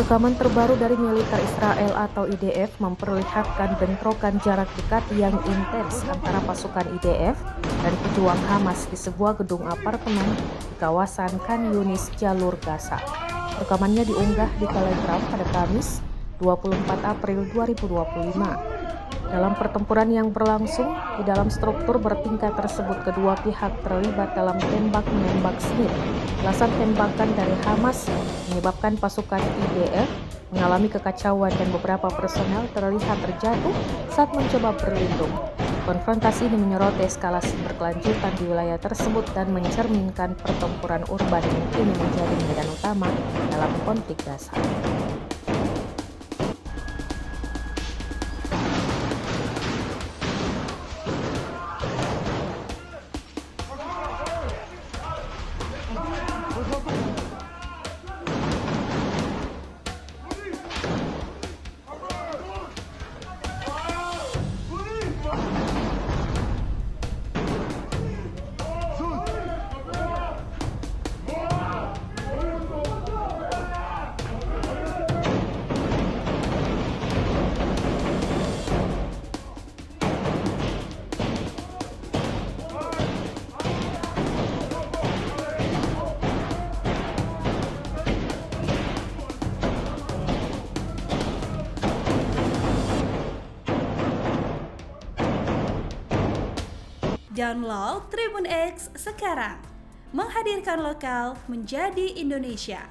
Rekaman terbaru dari militer Israel atau IDF memperlihatkan bentrokan jarak dekat yang intens antara pasukan IDF dan pejuang Hamas di sebuah gedung apartemen di kawasan Khan Yunis, jalur Gaza. Rekamannya diunggah di Telegram pada Kamis, 24 April 2025. Dalam pertempuran yang berlangsung di dalam struktur bertingkat tersebut, kedua pihak terlibat dalam tembak-menembak sengit. Belasan tembakan dari Hamas menyebabkan pasukan IDF mengalami kekacauan dan beberapa personel terlihat terjatuh saat mencoba berlindung. Konfrontasi ini menyoroti eskalasi berkelanjutan di wilayah tersebut dan mencerminkan pertempuran urban yang kini menjadi medan utama dalam konflik Gaza. Download Tribun X sekarang, menghadirkan lokal menjadi Indonesia.